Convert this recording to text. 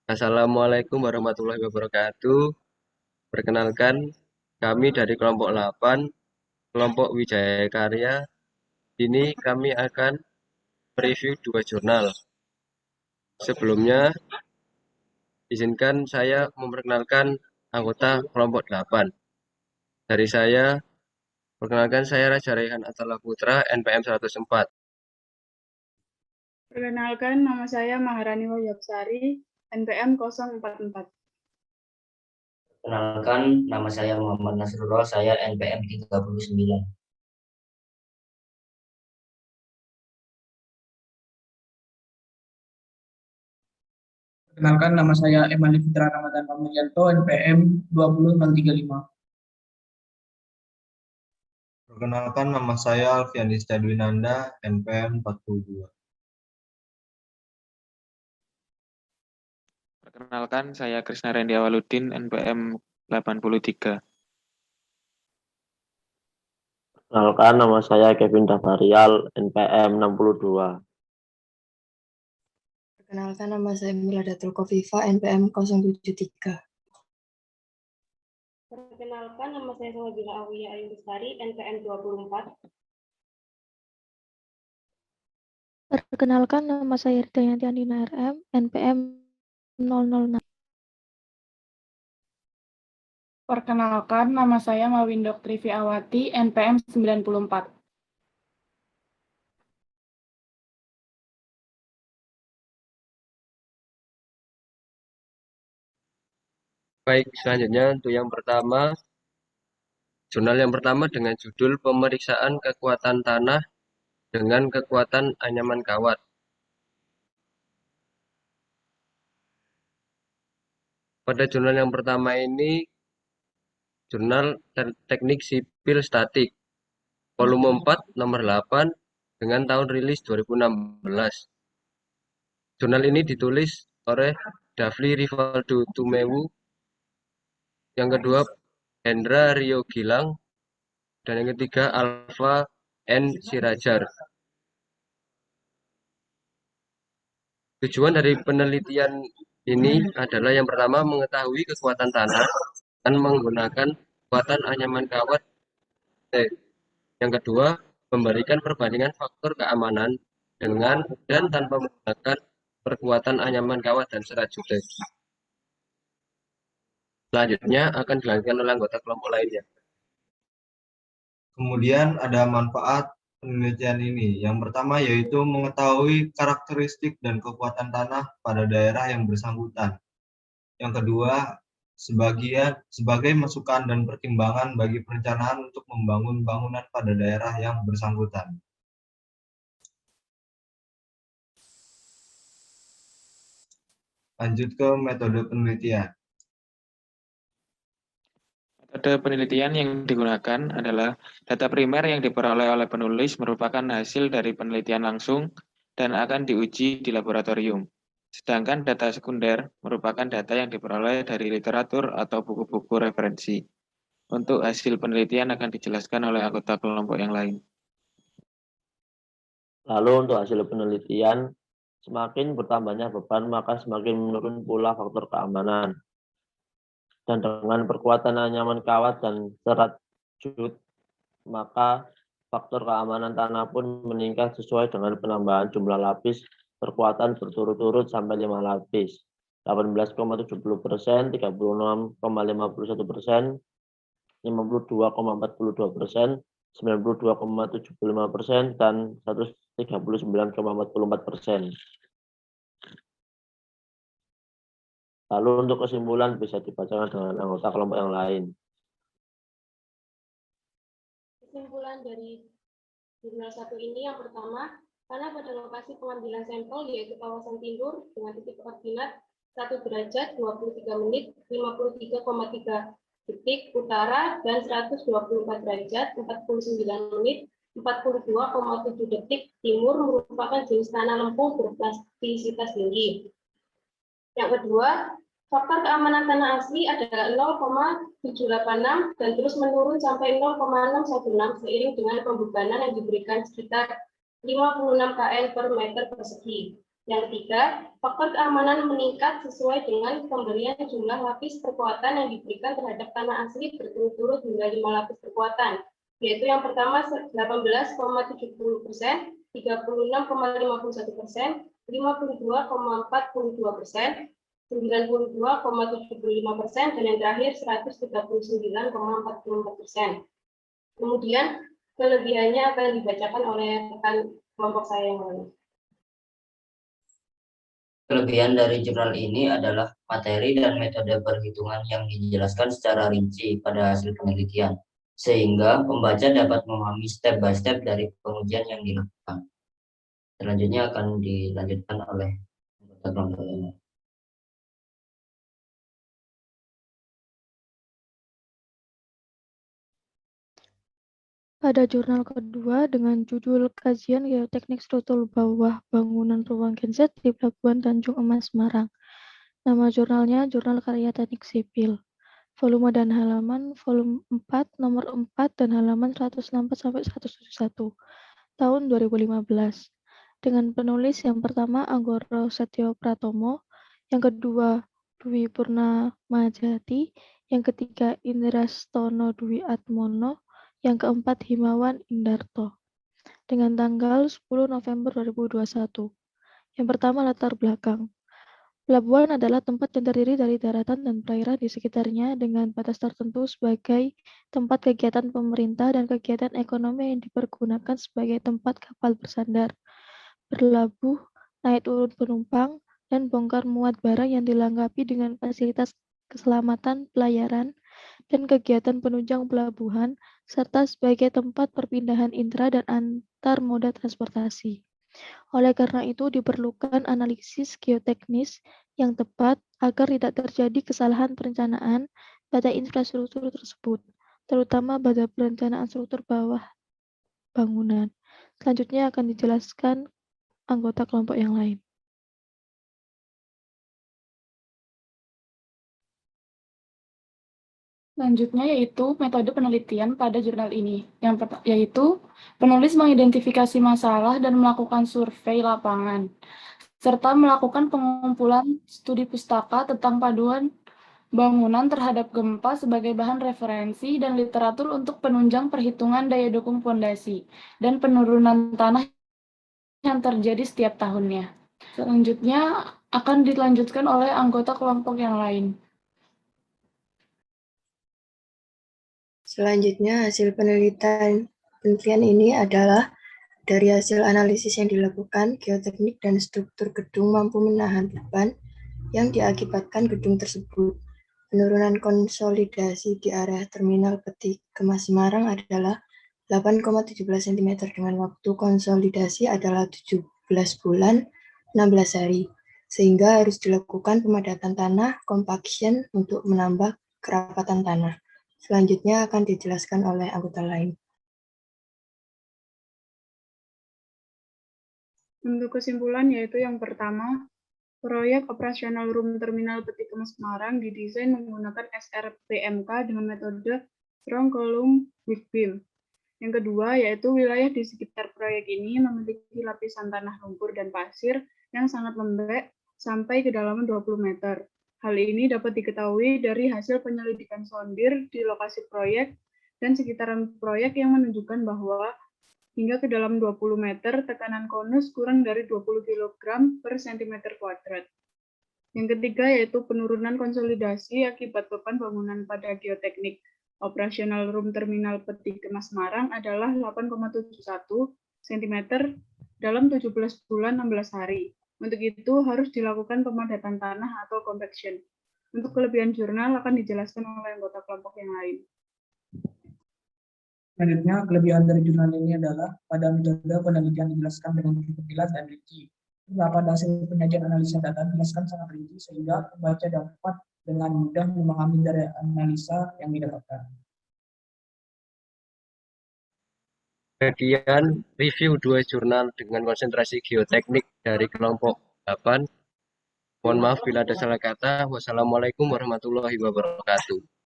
Assalamualaikum warahmatullahi wabarakatuh. Perkenalkan, kami dari kelompok 8, kelompok Wijaya Karya. Ini kami akan mereview dua jurnal. Sebelumnya, izinkan saya memperkenalkan anggota kelompok 8. Dari saya, perkenalkan saya Raja Raihan Atala Putra, NPM 104. Perkenalkan, nama saya Maharani Wahyabsari, NPM 044. Perkenalkan, nama saya Muhammad Nasrullah, saya NPM 39. Perkenalkan, nama saya Emali Fitra Ramadan Pamurianto, NPM 20035. Perkenalkan, nama saya Alfiandis Cadwinanda, NPM 42. Perkenalkan, saya Krisna Rendi Awaludin, NPM 83. Perkenalkan, nama saya Kevin Davarial, NPM 62. Perkenalkan, nama saya Miladatul Kofifa, NPM 073. Perkenalkan, nama saya Salabila Awiyah Ayu Bestari, NPM 24. Perkenalkan, nama saya Ridayanti Andina RM, NPM 006. Perkenalkan, nama saya Mawindok Trivi Awati, NPM 94. Baik, selanjutnya untuk yang pertama, jurnal yang pertama dengan judul Pemeriksaan Kekuatan Tanah dengan Kekuatan Anyaman Kawat. Pada jurnal yang pertama ini, jurnal Teknik Sipil Statik, volume 4, nomor 8, dengan tahun rilis 2016. Jurnal ini ditulis oleh Dafli Rivaldo Tumewu, yang kedua Hendra Rio Gilang, dan yang ketiga Alfa N. Sirajar. Tujuan dari penelitian ini adalah yang pertama mengetahui kekuatan tanah dan menggunakan kekuatan anyaman kawat. Yang kedua, memberikan perbandingan faktor keamanan dengan dan tanpa menggunakan perkuatan anyaman kawat dan serat jutek. Selanjutnya akan dilanjutkan oleh anggota kelompok lainnya. Kemudian ada manfaat penelitian ini. Yang pertama yaitu mengetahui karakteristik dan kekuatan tanah pada daerah yang bersangkutan. Yang kedua, sebagai masukan dan pertimbangan bagi perencanaan untuk membangun bangunan pada daerah yang bersangkutan. Lanjut ke metode penelitian. Metode penelitian yang digunakan adalah data primer yang diperoleh oleh penulis merupakan hasil dari penelitian langsung dan akan diuji di laboratorium. Sedangkan data sekunder merupakan data yang diperoleh dari literatur atau buku-buku referensi. Untuk hasil penelitian akan dijelaskan oleh anggota kelompok yang lain. Lalu untuk hasil penelitian, semakin bertambahnya beban, maka semakin menurun pula faktor keamanan. Dan dengan perkuatan anyaman kawat dan serat jut, maka faktor keamanan tanah pun meningkat sesuai dengan penambahan jumlah lapis perkuatan berturut-turut sampai 5 lapis. 18,70%, 36,51%, 52,42%, 92,75%, dan 139,44%. Lalu untuk kesimpulan bisa dibacakan dengan anggota kelompok yang lain. Kesimpulan dari jurnal 1 ini yang pertama, karena pada lokasi pengambilan sampel yaitu kawasan timur dengan titik koordinat 1 derajat 23 menit 53,3 detik utara dan 124 derajat 49 menit 42,7 detik timur merupakan jenis tanah lempung berplastisitas tinggi. Yang kedua, faktor keamanan tanah asli adalah 0,786 dan terus menurun sampai 0,616 seiring dengan pembebanan yang diberikan sekitar 56 kN per meter persegi. Yang ketiga, faktor keamanan meningkat sesuai dengan pemberian jumlah lapis perkuatan yang diberikan terhadap tanah asli berturut-turut hingga 5 lapis perkuatan, yaitu yang pertama 18,70%, 36,51%, 52,42%, 92,75%, dan yang terakhir 139,44%. Kemudian kelebihannya akan dibacakan oleh rekan kelompok saya yang lain. Kelebihan dari jurnal ini adalah materi dan metode perhitungan yang dijelaskan secara rinci pada hasil penelitian, sehingga pembaca dapat memahami step by step dari pengujian yang dilakukan. Selanjutnya akan dilanjutkan oleh anggota kelompok ini. Pada jurnal kedua dengan judul Kajian Geoteknik Struktur Bawah Bangunan Ruang Genset di Pelabuhan Tanjung Emas, Semarang. Nama jurnalnya Jurnal Karya Teknik Sipil. Volume dan halaman volume 4, nomor 4 dan halaman 164-171, tahun 2015. Dengan penulis yang pertama Anggoro Setyo Pratomo, yang kedua Dwi Purnamajati, yang ketiga Indrastono Dwi Atmono, yang keempat Himawan Indarto. Dengan tanggal 10 November 2021. Yang pertama latar belakang. Pelabuhan adalah tempat yang terdiri dari daratan dan perairan di sekitarnya dengan batas tertentu sebagai tempat kegiatan pemerintah dan kegiatan ekonomi yang dipergunakan sebagai tempat kapal bersandar, berlabuh, naik turun penumpang, dan bongkar muat barang yang dilengkapi dengan fasilitas keselamatan pelayaran dan kegiatan penunjang pelabuhan, serta sebagai tempat perpindahan intra dan antar moda transportasi. Oleh karena itu, diperlukan analisis geoteknis yang tepat agar tidak terjadi kesalahan perencanaan pada infrastruktur tersebut, terutama pada perencanaan struktur bawah bangunan. Selanjutnya akan dijelaskan anggota kelompok yang lain. Selanjutnya yaitu metode penelitian pada jurnal ini, yaitu penulis mengidentifikasi masalah dan melakukan survei lapangan, serta melakukan pengumpulan studi pustaka tentang paduan bangunan terhadap gempa sebagai bahan referensi dan literatur untuk penunjang perhitungan daya dukung fondasi dan penurunan tanah yang terjadi setiap tahunnya. Selanjutnya akan dilanjutkan oleh anggota kelompok yang lain. Selanjutnya, hasil penelitian ini adalah dari hasil analisis yang dilakukan, geoteknik dan struktur gedung mampu menahan beban yang diakibatkan gedung tersebut. Penurunan konsolidasi di area terminal Peti Kemas Semarang adalah 8,17 cm dengan waktu konsolidasi adalah 17 bulan 16 hari, sehingga harus dilakukan pemadatan tanah compaction untuk menambah kerapatan tanah. Selanjutnya akan dijelaskan oleh anggota lain. Untuk kesimpulan yaitu yang pertama, proyek operasional Room Terminal Peti Kemas Semarang didesain menggunakan SRPMK dengan metode Strong Column with Beam. Yang kedua yaitu wilayah di sekitar proyek ini memiliki lapisan tanah lumpur dan pasir yang sangat lembek sampai kedalaman 20 meter. Hal ini dapat diketahui dari hasil penyelidikan sondir di lokasi proyek dan sekitaran proyek yang menunjukkan bahwa hingga ke dalam 20 meter tekanan konus kurang dari 20 kg per cm kuadrat. Yang ketiga yaitu penurunan konsolidasi akibat beban bangunan pada geoteknik. Operasional Room Terminal Peti Kemas Semarang adalah 8,71 cm dalam 17 bulan 16 hari. Untuk itu harus dilakukan pemadatan tanah atau compaction. Untuk kelebihan jurnal akan dijelaskan oleh anggota kelompok yang lain. Selanjutnya, kelebihan dari jurnal ini adalah pada metode penelitian dijelaskan dengan jelas dan rinci. Pada hasil penyajian analisa data dijelaskan sangat rinci sehingga pembaca dapat dengan mudah memahami dari analisa yang didapatkan. Kemudian review 2 jurnal dengan konsentrasi geoteknik dari kelompok 8. Mohon maaf bila ada salah kata. Wassalamualaikum warahmatullahi wabarakatuh.